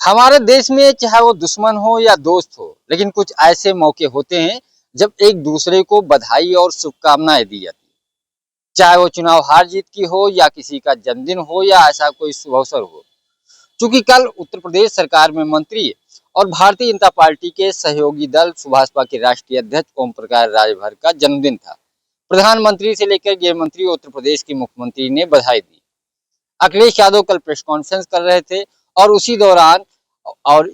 हमारे देश में चाहे वो दुश्मन हो या दोस्त हो, लेकिन कुछ ऐसे मौके होते हैं जब एक दूसरे को बधाई और शुभकामनाएं दी जाती है। चाहे वो चुनाव हार जीत की हो या किसी का जन्मदिन हो या ऐसा कोई शुभ अवसर हो। चूंकि कल उत्तर प्रदेश सरकार में मंत्री और भारतीय जनता पार्टी के सहयोगी दल सुभाषपा के राष्ट्रीय अध्यक्ष ओम प्रकाश राजभर का जन्मदिन था। प्रधानमंत्री से लेकर गृह मंत्री उत्तर प्रदेश के मुख्यमंत्री ने बधाई दी। अखिलेश यादव कल प्रेस कॉन्फ्रेंस कर रहे थे और उसी दौरान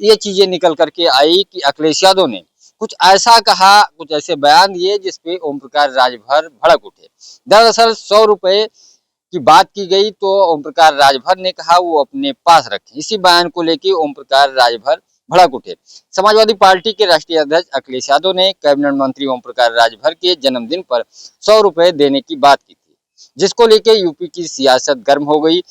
ये चीजें निकल करके आई कि अखिलेश यादव ने कुछ ऐसा कहा, कुछ ऐसे बयान दिए जिसपे ओम प्रकाश राजभर भड़क उठे। दरअसल 100 रुपए की बात की गई तो ओम प्रकाश राजभर ने कहा वो अपने पास रखें। इसी बयान को लेकर ओम प्रकाश राजभर भड़क उठे। समाजवादी पार्टी के राष्ट्रीय अध्यक्ष अखिलेश यादव ने कैबिनेट मंत्री ओम प्रकाश राजभर के जन्मदिन पर 100 रुपए देने की बात की थी, जिसको लेकर यूपी की सियासत गर्म हो गई।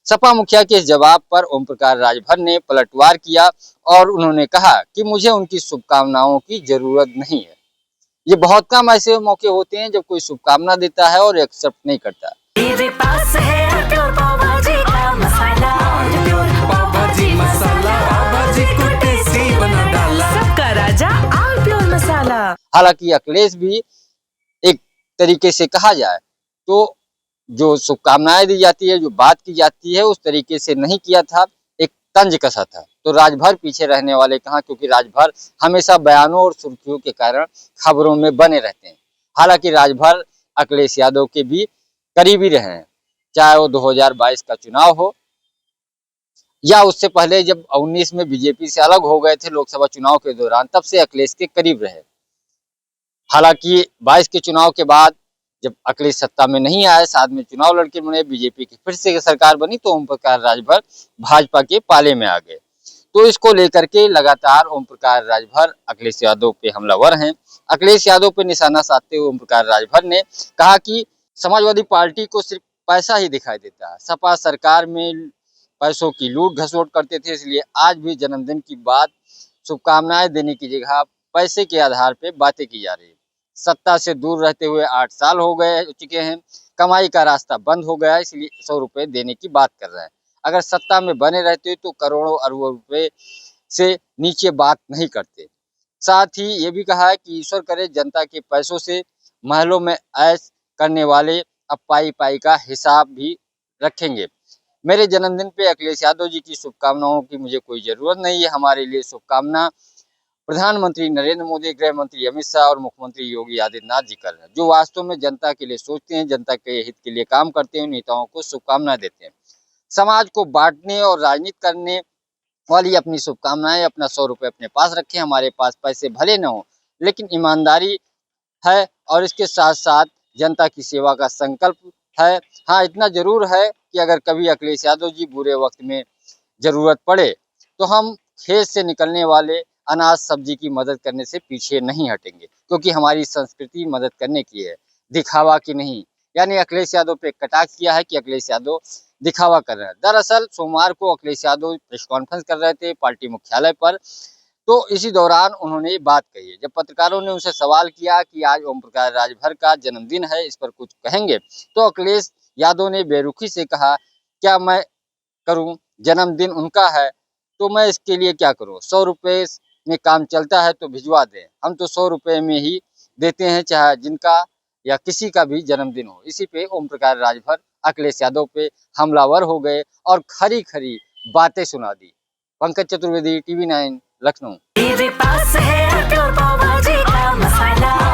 सपा मुखिया के जवाब पर ओम प्रकाश राजभर ने पलटवार किया और उन्होंने कहा कि मुझे उनकी शुभकामनाओं की जरूरत नहीं है। ये बहुत कम ऐसे मौके होते हैं जब कोई शुभकामना देता है और एक्सेप्ट नहीं करता। मेरे पास है प्योर पाव भाजी का मसाला, पाव भाजी मसाला, पाव भाजी को टेस्टी बना डाला, सबका राजा आल प्योर मसाला। हालांकि अखिलेश भी एक तरीके से कहा जाए तो जो शुभकामनाएं दी जाती है, जो बात की जाती है, उस तरीके से नहीं किया था, एक तंज कसा था। तो राजभर पीछे रहने वाले कहाँ, क्योंकि राजभर हमेशा बयानों और सुर्खियों के कारण खबरों में बने रहते हैं। हालांकि राजभर अखिलेश यादव के भी करीबी रहे हैं, चाहे वो 2022 का चुनाव हो या उससे पहले जब 19 में बीजेपी से अलग हो गए थे लोकसभा चुनाव के दौरान, तब से अखिलेश के करीब रहे। हालांकि 22 के चुनाव के बाद जब अखिलेश सत्ता में नहीं आए, साथ में चुनाव लड़के बने, बीजेपी की फिर से सरकार बनी, तो ओम प्रकाश राजभर भाजपा के पाले में आ गए। तो इसको लेकर के लगातार ओम प्रकाश राजभर अखिलेश यादव पे हमलावर हैं। अखिलेश यादव पे निशाना साधते हुए ओम प्रकाश राजभर ने कहा कि समाजवादी पार्टी को सिर्फ पैसा ही दिखाई देता है। सपा सरकार में पैसों की लूट घसोट करते थे, इसलिए आज भी जन्मदिन की बात शुभकामनाएं देने की जगह पैसे के आधार पे बातें की जा रही है। सत्ता से दूर रहते हुए 8 साल हो चुके हैं, कमाई का रास्ता बंद हो गया है, इसलिए 100 रुपए देने की बात कर रहे हैं। अगर सत्ता में बने रहते तो करोड़ों अरबों रुपए से नीचे बात नहीं करते। साथ ही ये भी कहा है कि ईश्वर करे जनता के पैसों से महलों में ऐश करने वाले अब पाई पाई का हिसाब भी रखेंगे। मेरे जन्मदिन पे अखिलेश यादव जी की शुभकामनाओं की मुझे कोई जरूरत नहीं है। हमारे लिए शुभकामना प्रधानमंत्री नरेंद्र मोदी, गृह मंत्री अमित शाह और मुख्यमंत्री योगी आदित्यनाथ जी कर रहे हैं, जो वास्तव में जनता के लिए सोचते हैं, जनता के हित के लिए काम करते हैं, नेताओं को शुभकामनाएं देते हैं। समाज को बांटने और राजनीति करने वाली अपनी शुभकामनाएं, अपना 100 रुपए अपने पास रखें। हमारे पास पैसे भले न हो, लेकिन ईमानदारी है और इसके साथ साथ जनता की सेवा का संकल्प है। हाँ, इतना जरूर है कि अगर कभी अखिलेश यादव जी बुरे वक्त में जरूरत पड़े तो हम खेत से निकलने वाले अनाज सब्जी की मदद करने से पीछे नहीं हटेंगे, क्योंकि हमारी संस्कृति मदद करने की है, दिखावा की नहीं। यानी अखिलेश यादव पे कटाक्ष किया है कि अखिलेश यादव दिखावा कर रहे हैं। दरअसल सोमवार को अखिलेश यादव प्रेस कॉन्फ्रेंस कर रहे थे पार्टी मुख्यालय पर, तो इसी दौरान उन्होंने ये बात कही है। जब पत्रकारों ने उनसे सवाल किया कि आज ओम प्रकाश राजभर का जन्मदिन है, इस पर कुछ कहेंगे, तो अखिलेश यादव ने बेरुखी से कहा, क्या मैं करूं, जन्मदिन उनका है तो मैं इसके लिए क्या करूं, 100 रुपए में काम चलता है तो भिजवा दें, हम तो 100 रुपए में ही देते हैं, चाहे जिनका या किसी का भी जन्मदिन हो। इसी पे ओम प्रकाश राजभर अखिलेश यादव पे हमलावर हो गए और खरी खरी बातें सुना दी। पंकज चतुर्वेदी, TV9 लखनऊ। मेरे पास है प्योर पाव भाजी का मसाला।